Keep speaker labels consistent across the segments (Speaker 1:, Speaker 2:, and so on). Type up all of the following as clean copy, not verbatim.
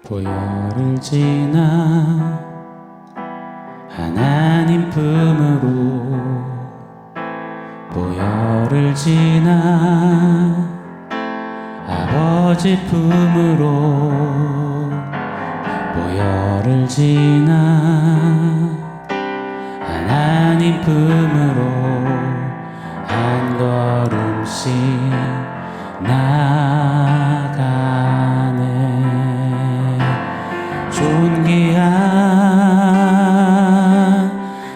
Speaker 1: 보혈을 지나 하나님 품으로 보혈을 지나 아버지 품으로 보혈을 지나 하나님 품으로 한 걸음씩 나아가네. 존귀한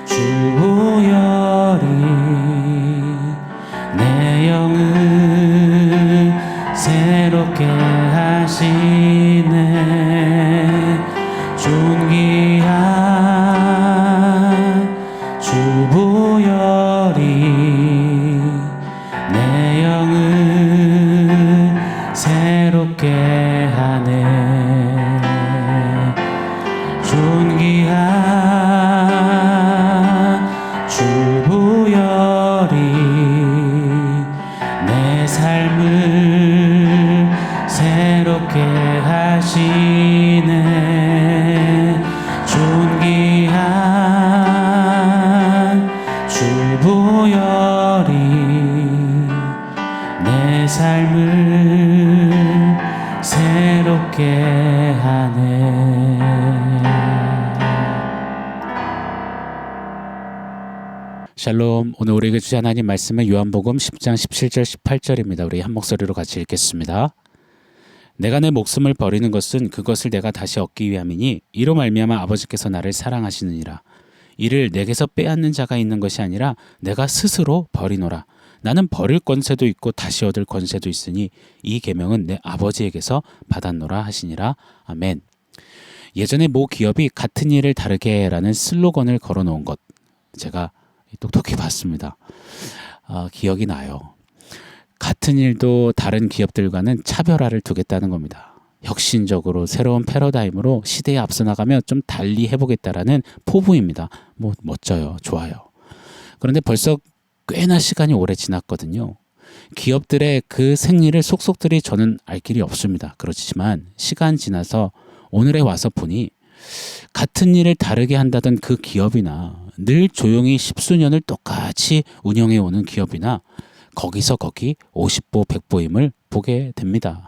Speaker 1: 주 보혈이 내 영을 새롭게 하시네. 존귀한 주 보혈이 내 영을 새롭게 하네. 존귀한 주 보혈이 내 삶을 새롭게 하시네. 존귀한 주 보혈이 내 삶을 새롭게 하네. 샬롬. 오늘 우리에게 주신 하나님 말씀은 요한복음 10장 17절 18절입니다. 우리 한 목소리로 같이 읽겠습니다. 내가 내 목숨을 버리는 것은 그것을 내가 다시 얻기 위함이니 이로 말미암아 아버지께서 나를 사랑하시느니라. 이를 내게서 빼앗는 자가 있는 것이 아니라 내가 스스로 버리노라. 나는 버릴 권세도 있고 다시 얻을 권세도 있으니 이 계명은 내 아버지에게서 받았노라 하시니라. 아멘. 예전에 모 기업이 같은 일을 다르게 라는 슬로건을 걸어놓은 것 제가 똑똑히 봤습니다. 기억이 나요. 같은 일도 다른 기업들과는 차별화를 두겠다는 겁니다. 혁신적으로 새로운 패러다임으로 시대에 앞서 나가며 좀 달리 해보겠다라는 포부입니다. 멋져요. 좋아요. 그런데 벌써 꽤나 시간이 오래 지났거든요. 기업들의 그 생리를 속속들이 저는 알 길이 없습니다. 그렇지만 시간 지나서 오늘에 와서 보니 같은 일을 다르게 한다던 그 기업이나 늘 조용히 십수년을 똑같이 운영해오는 기업이나 거기서 거기 50보 100보임을 보게 됩니다.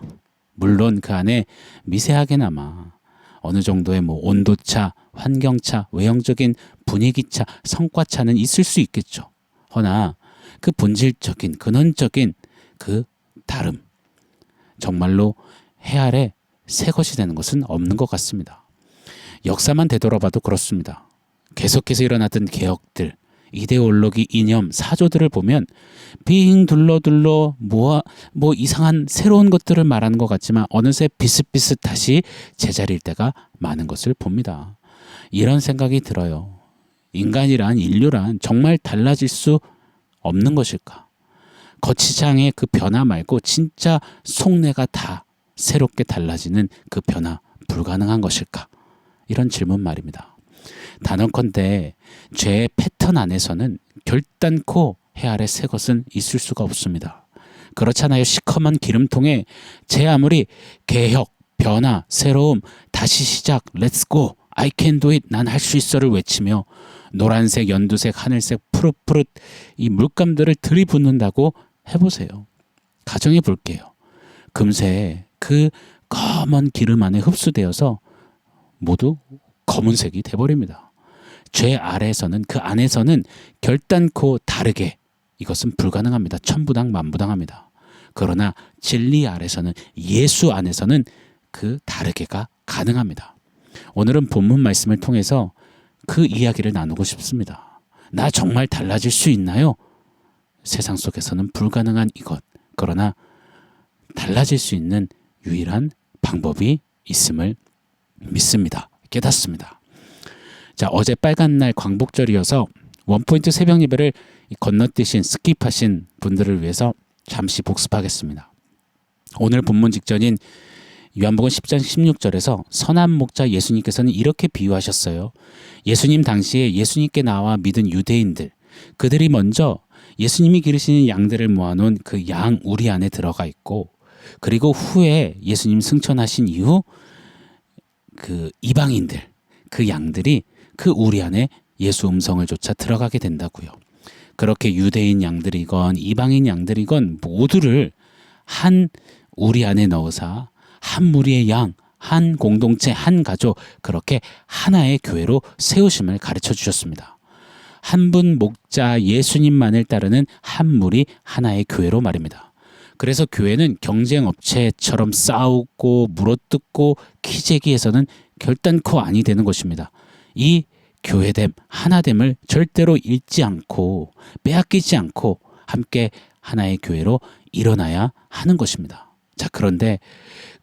Speaker 1: 물론 그 안에 미세하게나마 어느 정도의 온도차, 환경차, 외형적인 분위기차, 성과차는 있을 수 있겠죠. 허나 그 본질적인, 근원적인 그 다름, 정말로 해 아래 새 것이 되는 것은 없는 것 같습니다. 역사만 되돌아봐도 그렇습니다. 계속해서 일어났던 개혁들, 이데올로기, 이념, 사조들을 보면 빙 둘러 뭐 이상한 새로운 것들을 말하는 것 같지만 어느새 비슷비슷하시 제자리일 때가 많은 것을 봅니다. 이런 생각이 들어요. 인간이란, 인류란 정말 달라질 수 없는 것일까? 거치장의 그 변화 말고 진짜 속내가 다 새롭게 달라지는 그 변화 불가능한 것일까? 이런 질문 말입니다. 단언컨대 죄의 패턴 안에서는 결단코 해 아래 새 것은 있을 수가 없습니다. 그렇잖아요. 시커먼 기름통에 제 아무리 개혁, 변화, 새로움, 다시 시작, 렛츠고, I can do it, 난 할 수 있어를 외치며 노란색, 연두색, 하늘색, 푸릇푸릇 이 물감들을 들이붓는다고 해보세요. 가정해 볼게요. 금세 그 검은 기름 안에 흡수되어서 모두 검은색이 돼버립니다. 죄 아래에서는, 그 안에서는 결단코 다르게 이것은 불가능합니다. 천부당 만부당합니다. 그러나 진리 아래서는, 예수 안에서는 그 다르게가 가능합니다. 오늘은 본문 말씀을 통해서 그 이야기를 나누고 싶습니다. 나 정말 달라질 수 있나요? 세상 속에서는 불가능한 이것, 그러나 달라질 수 있는 유일한 방법이 있음을 믿습니다. 깨닫습니다. 자, 어제 빨간 날 광복절이어서 원포인트 새벽 예배를 건너뛰신, 스킵하신 분들을 위해서 잠시 복습하겠습니다. 오늘 본문 직전인 요한복음 10장 16절에서 선한 목자 예수님께서는 이렇게 비유하셨어요. 예수님 당시에 예수님께 나와 믿은 유대인들, 그들이 먼저 예수님이 기르시는 양들을 모아놓은 그 양 우리 안에 들어가 있고, 그리고 후에 예수님 승천하신 이후 그 이방인들, 그 양들이 그 우리 안에 예수 음성을 조차 들어가게 된다고요. 그렇게 유대인 양들이건 이방인 양들이건 모두를 한 우리 안에 넣으사 한 무리의 양, 한 공동체, 한 가족, 그렇게 하나의 교회로 세우심을 가르쳐 주셨습니다. 한 분 목자 예수님만을 따르는 한 무리 하나의 교회로 말입니다. 그래서 교회는 경쟁업체처럼 싸우고 물어뜯고 키재기해서는 결단코 아니 되는 것입니다. 이 교회됨, 하나됨을 절대로 잃지 않고 빼앗기지 않고 함께 하나의 교회로 일어나야 하는 것입니다. 자, 그런데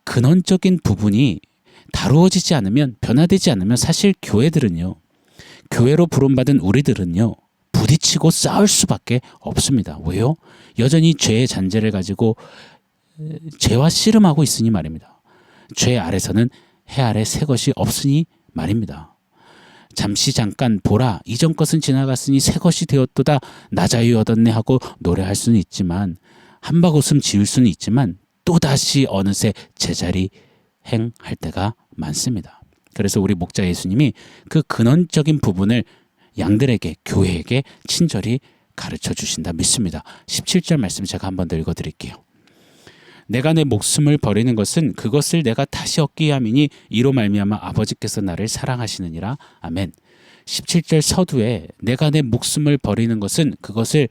Speaker 1: 근원적인 부분이 다루어지지 않으면, 변화되지 않으면 사실 교회들은요, 교회로 부름받은 우리들은요, 부딪히고 싸울 수밖에 없습니다. 왜요? 여전히 죄의 잔재를 가지고 죄와 씨름하고 있으니 말입니다. 죄 아래서는 해 아래 새 것이 없으니 말입니다. 잠시 잠깐 보라, 이전 것은 지나갔으니 새 것이 되었도다, 나 자유 얻었네 하고 노래할 수는 있지만, 한바구음 지을 수는 있지만 또다시 어느새 제자리 행할 때가 많습니다. 그래서 우리 목자 예수님이 그 근원적인 부분을 양들에게, 교회에게 친절히 가르쳐 주신다 믿습니다. 17절 말씀 제가 한 번 더 읽어드릴게요. 내가 내 목숨을 버리는 것은 그것을 내가 다시 얻기 위함이니 이로 말미암아 아버지께서 나를 사랑하시느니라. 아멘. 17절 서두에 내가 내 목숨을 버리는 것은 그것을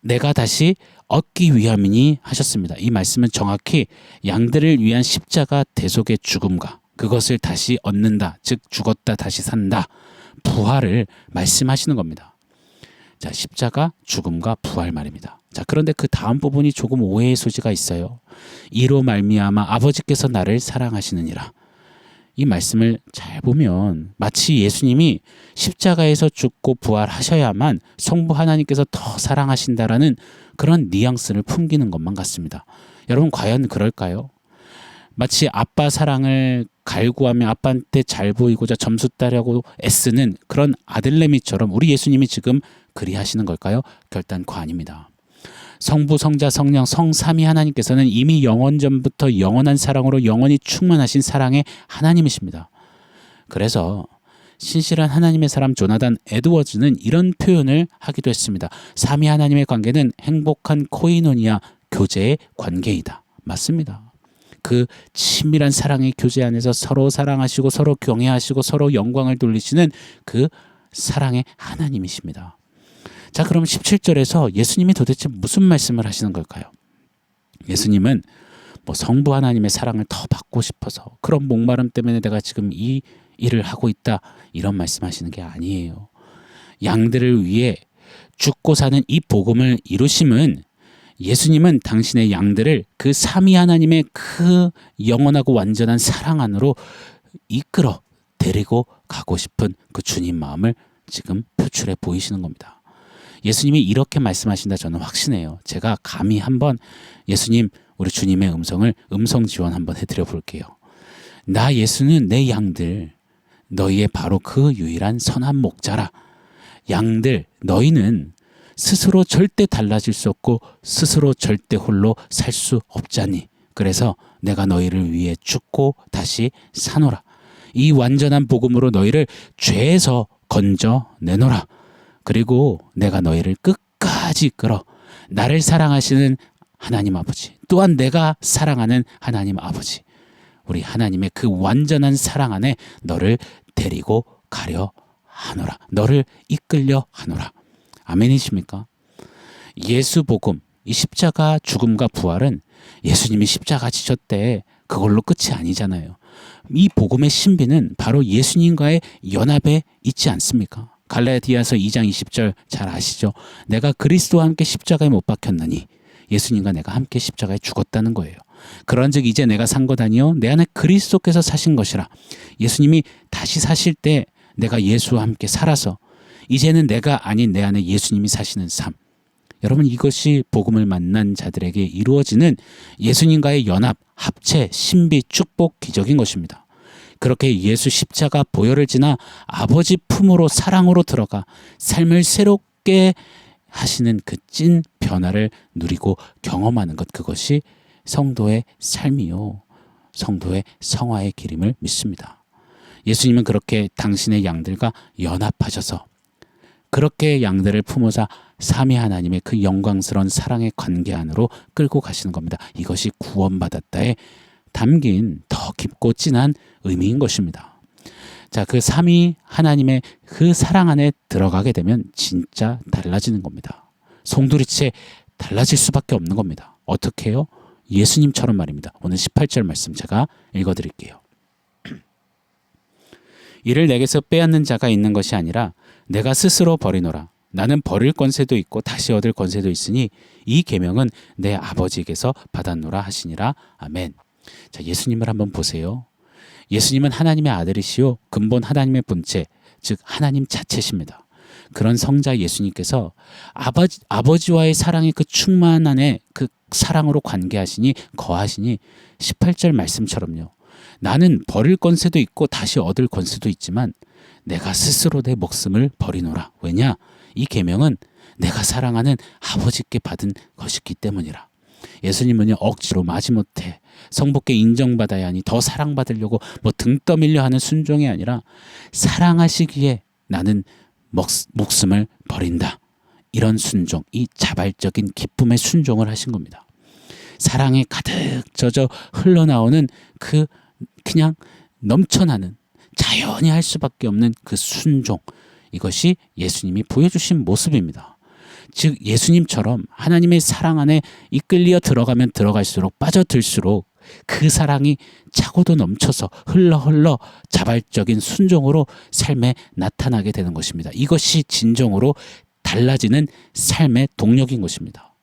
Speaker 1: 내가 다시 얻기 위함이니 하셨습니다. 이 말씀은 정확히 양들을 위한 십자가 대속의 죽음과 그것을 다시 얻는다, 즉 죽었다 다시 산다, 부활을 말씀하시는 겁니다. 자, 십자가, 죽음과 부활 말입니다. 자, 그런데 그 다음 부분이 조금 오해의 소지가 있어요. 이로 말미암아 아버지께서 나를 사랑하시느니라. 이 말씀을 잘 보면 마치 예수님이 십자가에서 죽고 부활하셔야만 성부 하나님께서 더 사랑하신다라는 그런 뉘앙스를 풍기는 것만 같습니다. 여러분, 과연 그럴까요? 마치 아빠 사랑을 갈구하며 아빠한테 잘 보이고자 점수 따려고 애쓰는 그런 아들내미처럼 우리 예수님이 지금 그리하시는 걸까요? 결단코 아닙니다. 성부, 성자, 성령, 성삼위 하나님께서는 이미 영원전부터 영원한 사랑으로 영원히 충만하신 사랑의 하나님이십니다. 그래서 신실한 하나님의 사람 조나단 에드워즈는 이런 표현을 하기도 했습니다. 삼위 하나님의 관계는 행복한 코이노니아, 교제의 관계이다. 맞습니다. 그 친밀한 사랑의 교제 안에서 서로 사랑하시고 서로 경외하시고 서로 영광을 돌리시는 그 사랑의 하나님이십니다. 자, 그럼 17절에서 예수님이 도대체 무슨 말씀을 하시는 걸까요? 예수님은 뭐 성부 하나님의 사랑을 더 받고 싶어서 그런 목마름 때문에 내가 지금 이 일을 하고 있다, 이런 말씀하시는 게 아니에요. 양들을 위해 죽고 사는 이 복음을 이루심은 예수님은 당신의 양들을 그 삼위 하나님의 그 영원하고 완전한 사랑 안으로 이끌어 데리고 가고 싶은 그 주님 마음을 지금 표출해 보이시는 겁니다. 예수님이 이렇게 말씀하신다 저는 확신해요. 제가 감히 한번 예수님, 우리 주님의 음성 지원 한번 해드려 볼게요. 나 예수는 내 양들, 너희의 바로 그 유일한 선한 목자라. 양들, 너희는 스스로 절대 달라질 수 없고 스스로 절대 홀로 살 수 없자니. 그래서 내가 너희를 위해 죽고 다시 사노라. 이 완전한 복음으로 너희를 죄에서 건져내노라. 그리고 내가 너희를 끝까지 이끌어 나를 사랑하시는 하나님 아버지, 또한 내가 사랑하는 하나님 아버지, 우리 하나님의 그 완전한 사랑 안에 너를 데리고 가려 하노라. 너를 이끌려 하노라. 아멘이십니까? 예수 복음, 이 십자가 죽음과 부활은 예수님이 십자가 지셨대 그걸로 끝이 아니잖아요. 이 복음의 신비는 바로 예수님과의 연합에 있지 않습니까? 갈라디아서 2장 20절 잘 아시죠? 내가 그리스도와 함께 십자가에 못 박혔나니 예수님과 내가 함께 십자가에 죽었다는 거예요. 그런즉 이제 내가 산 것 아니요 내 안에 그리스도께서 사신 것이라. 예수님이 다시 사실 때 내가 예수와 함께 살아서 이제는 내가 아닌 내 안에 예수님이 사시는 삶. 여러분, 이것이 복음을 만난 자들에게 이루어지는 예수님과의 연합, 합체, 신비, 축복, 기적인 것입니다. 그렇게 예수 십자가 보혈을 지나 아버지 품으로 사랑으로 들어가 삶을 새롭게 하시는 그 찐 변화를 누리고 경험하는 것, 그것이 성도의 삶이요. 성도의 성화의 길임을 믿습니다. 예수님은 그렇게 당신의 양들과 연합하셔서 그렇게 양들을 품어사 삼위 하나님의 그 영광스러운 사랑의 관계 안으로 끌고 가시는 겁니다. 이것이 구원받았다에 담긴 더 깊고 진한 의미인 것입니다. 자, 그 삼위 하나님의 그 사랑 안에 들어가게 되면 진짜 달라지는 겁니다. 송두리째 달라질 수밖에 없는 겁니다. 어떻게 해요? 예수님처럼 말입니다. 오늘 18절 말씀 제가 읽어드릴게요. 이를 내게서 빼앗는 자가 있는 것이 아니라 내가 스스로 버리노라. 나는 버릴 권세도 있고 다시 얻을 권세도 있으니 이 계명은 내 아버지에게서 받았노라 하시니라. 아멘. 자, 예수님을 한번 보세요. 예수님은 하나님의 아들이시요 근본 하나님의 본체, 즉 하나님 자체십니다. 그런 성자 예수님께서 아버지와의 사랑의 그 충만 안에 그 사랑으로 관계하시니 거하시니 18절 말씀처럼요. 나는 버릴 권세도 있고 다시 얻을 권세도 있지만 내가 스스로 내 목숨을 버리노라. 왜냐? 이 계명은 내가 사랑하는 아버지께 받은 것이기 때문이라. 예수님은요 억지로 마지못해 성부께 인정받아야 하니 더 사랑받으려고 뭐 등 떠밀려 하는 순종이 아니라 사랑하시기에 나는 목숨을 버린다. 이런 순종, 이 자발적인 기쁨의 순종을 하신 겁니다. 사랑에 가득 젖어 흘러나오는 그 그냥 넘쳐나는 자연히 할 수밖에 없는 그 순종, 이것이 예수님이 보여주신 모습입니다. 즉 예수님처럼 하나님의 사랑 안에 이끌려 들어가면 들어갈수록 빠져들수록 그 사랑이 차고도 넘쳐서 흘러 자발적인 순종으로 삶에 나타나게 되는 것입니다. 이것이 진정으로 달라지는 삶의 동력인 것입니다.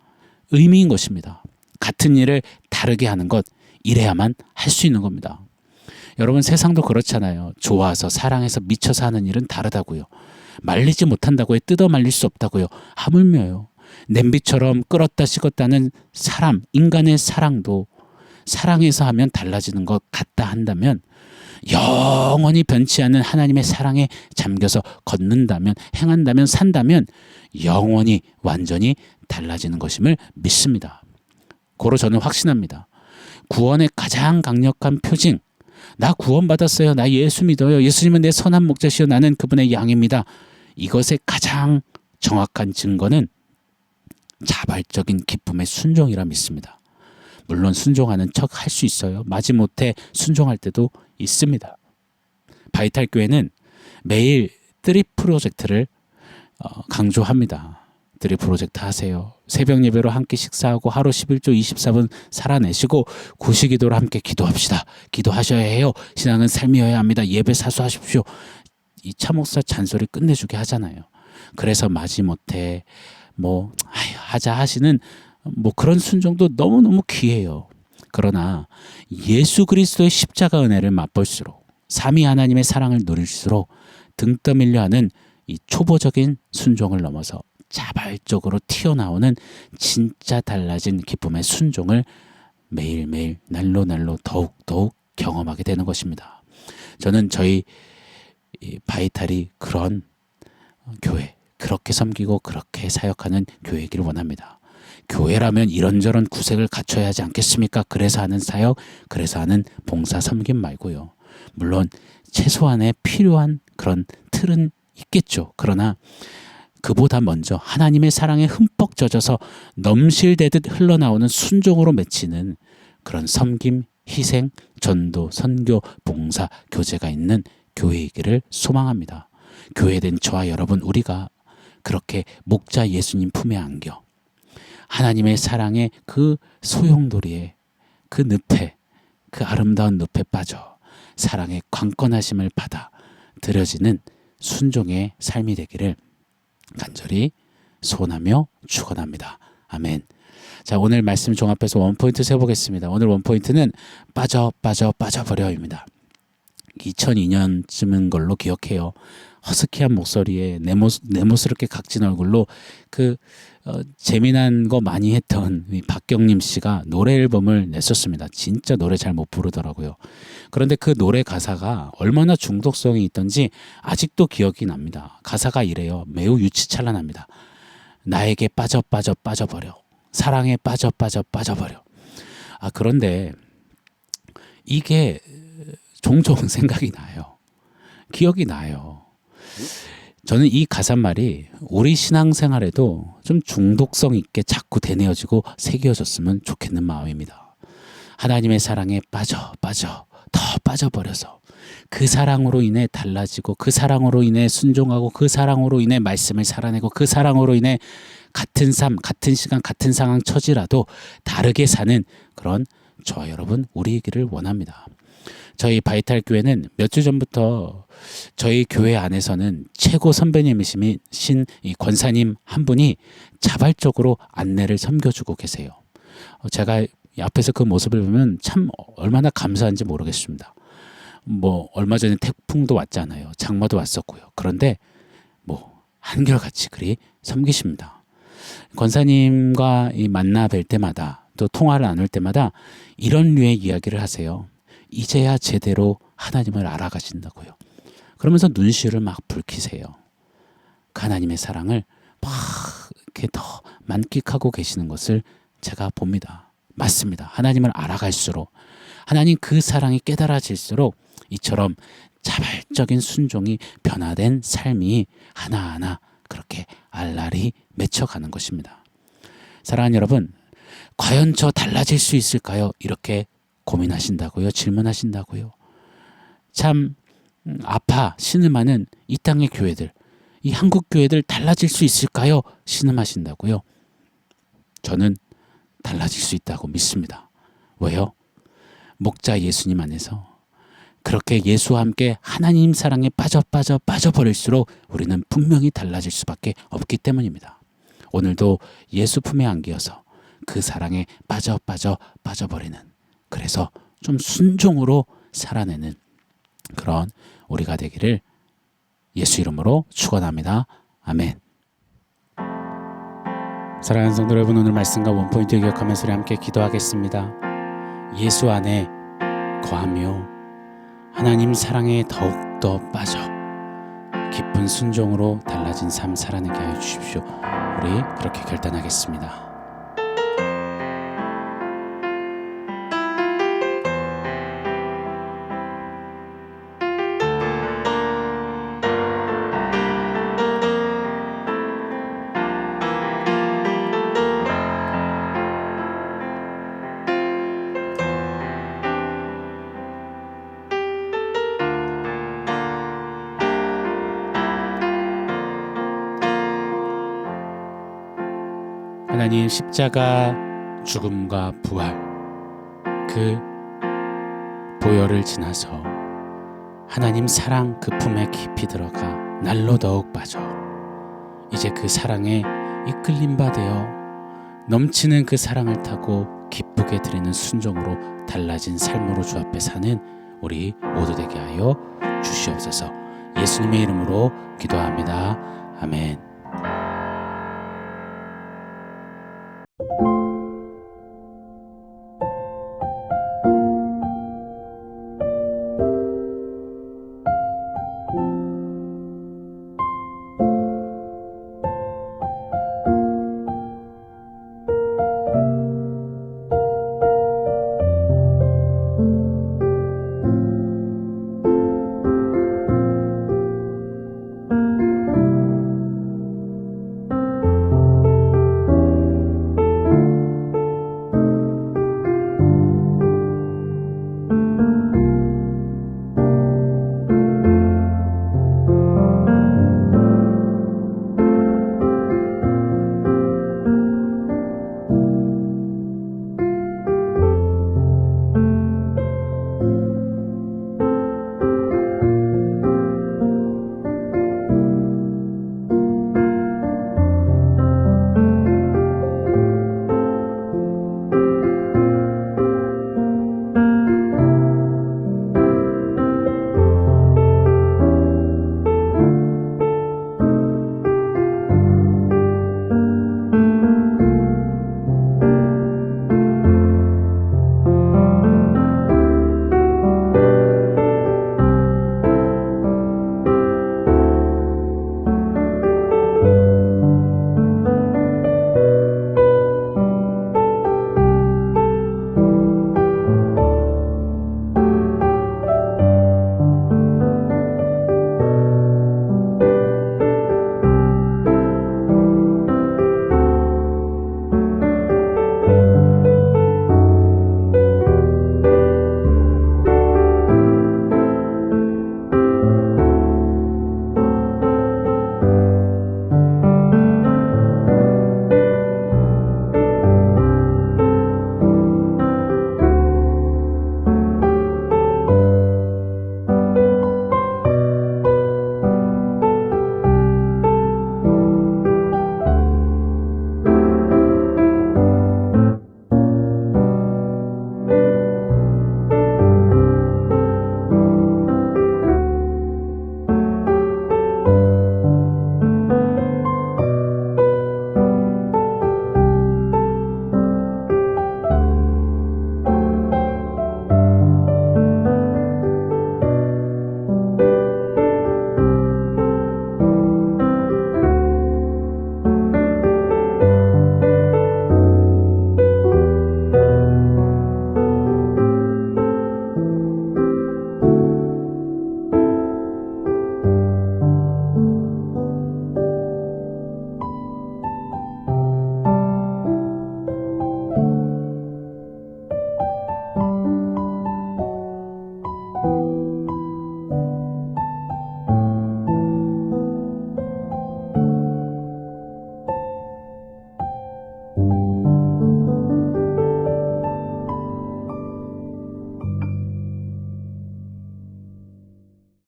Speaker 1: 의미인 것입니다. 같은 일을 다르게 하는 것, 이래야만 할 수 있는 겁니다. 여러분 세상도 그렇잖아요. 좋아서 사랑해서 미쳐서 하는 일은 다르다고요. 말리지 못한다고요. 뜯어 말릴 수 없다고요. 하물며요. 냄비처럼 끓었다 식었다는 사람, 인간의 사랑도 사랑해서 하면 달라지는 것 같다 한다면 영원히 변치 않는 하나님의 사랑에 잠겨서 걷는다면, 행한다면, 산다면 영원히 완전히 달라지는 것임을 믿습니다. 고로 저는 확신합니다. 구원의 가장 강력한 표징, 나 구원받았어요. 나 예수 믿어요. 예수님은 내 선한 목자시요 나는 그분의 양입니다. 이것의 가장 정확한 증거는 자발적인 기쁨의 순종이라 믿습니다. 물론 순종하는 척 할 수 있어요. 마지못해 순종할 때도 있습니다. 바이탈 교회는 매일 뜨리 프로젝트를 강조합니다. 뜨리 프로젝트 하세요. 새벽 예배로 함께 식사하고 하루 11조 24분 살아내시고 구시기도로 함께 기도합시다. 기도하셔야 해요. 신앙은 삶이어야 합니다. 예배 사수하십시오. 이 차목사 잔소리 끝내주게 하잖아요. 그래서 마지못해 하자 하시는 그런 순종도 너무너무 귀해요. 그러나 예수 그리스도의 십자가 은혜를 맛볼수록 삼위 하나님의 사랑을 누릴수록 등 떠밀려 하는 이 초보적인 순종을 넘어서 자발적으로 튀어나오는 진짜 달라진 기쁨의 순종을 매일매일 날로 더욱 경험하게 되는 것입니다. 저는 저희 바이탈이 그런 교회, 그렇게 섬기고 그렇게 사역하는 교회이기를 원합니다. 교회라면 이런저런 구색을 갖춰야 하지 않겠습니까? 그래서 하는 사역, 그래서 하는 봉사 섬김 말고요. 물론 최소한의 필요한 그런 틀은 있겠죠. 그러나 그보다 먼저 하나님의 사랑에 흠뻑 젖어서 넘실대듯 흘러나오는 순종으로 맺히는 그런 섬김, 희생, 전도, 선교, 봉사, 교제가 있는 교회이기를 소망합니다. 교회된 저와 여러분, 우리가 그렇게 목자 예수님 품에 안겨 하나님의 사랑의 그 소용돌이에, 그 늪에, 그 아름다운 늪에 빠져 사랑의 강건하심을 받아 들여지는 순종의 삶이 되기를 간절히 소원하며 축원합니다. 아멘. 자, 오늘 말씀 종합해서 원포인트 세보겠습니다. 오늘 원포인트는 빠져버려입니다. 2002년쯤인 걸로 기억해요. 허스키한 목소리에 네모스럽게 각진 얼굴로 재미난 거 많이 했던 박경림 씨가 노래 앨범을 냈었습니다. 진짜 노래 잘 못 부르더라고요. 그런데 그 노래 가사가 얼마나 중독성이 있던지 아직도 기억이 납니다. 가사가 이래요. 매우 유치찬란합니다. 나에게 빠져버려. 사랑에 빠져버려. 그런데 이게 종종 생각이 나요. 기억이 나요. 저는 이 가사말이 우리 신앙생활에도 좀 중독성 있게 자꾸 되뇌어지고 새겨졌으면 좋겠는 마음입니다. 하나님의 사랑에 빠져 더 빠져버려서 그 사랑으로 인해 달라지고 그 사랑으로 인해 순종하고 그 사랑으로 인해 말씀을 살아내고 그 사랑으로 인해 같은 삶, 같은 시간, 같은 상황 처지라도 다르게 사는 그런 저와 여러분 우리이기를 원합니다. 저희 바이탈 교회는 몇 주 전부터 저희 교회 안에서는 최고 선배님이신 이 권사님 한 분이 자발적으로 안내를 섬겨주고 계세요. 제가 앞에서 그 모습을 보면 참 얼마나 감사한지 모르겠습니다. 뭐 얼마 전에 태풍도 왔잖아요. 장마도 왔었고요. 그런데 뭐 한결같이 그리 섬기십니다. 권사님과 만나 뵐 때마다 또 통화를 나눌 때마다 이런 류의 이야기를 하세요. 이제야 제대로 하나님을 알아가신다고요. 그러면서 눈시울을 막 붉히세요. 그 하나님의 사랑을 막 이렇게 더 만끽하고 계시는 것을 제가 봅니다. 맞습니다. 하나님을 알아갈수록 하나님 그 사랑이 깨달아질수록 이처럼 자발적인 순종이 변화된 삶이 하나하나 그렇게 알알이 맺혀가는 것입니다. 사랑하는 여러분, 과연 저 달라질 수 있을까요? 이렇게 고민하신다고요? 질문하신다고요? 참 신음하는 이 땅의 교회들, 이 한국 교회들 달라질 수 있을까요? 신음하신다고요? 저는 달라질 수 있다고 믿습니다. 왜요? 목자 예수님 안에서 그렇게 예수와 함께 하나님 사랑에 빠져버릴수록 우리는 분명히 달라질 수밖에 없기 때문입니다. 오늘도 예수 품에 안기어서 그 사랑에 빠져버리는, 그래서 좀 순종으로 살아내는 그런 우리가 되기를 예수 이름으로 축원합니다. 아멘. 사랑하는 성도 여러분, 오늘 말씀과 원포인트 기억하면서 우리 함께 기도하겠습니다. 예수 안에 거하며 하나님 사랑에 더욱더 빠져 기쁜 순종으로 달라진 삶 살아내게 하여 주십시오. 우리 그렇게 결단하겠습니다. 하나님 십자가 죽음과 부활, 그 보혈을 지나서 하나님 사랑 그 품에 깊이 들어가 날로 더욱 빠져 이제 그 사랑에 이끌림 바 되어 넘치는 그 사랑을 타고 기쁘게 드리는 순종으로 달라진 삶으로 주 앞에 사는 우리 모두 되게 하여 주시옵소서. 예수님의 이름으로 기도합니다. 아멘.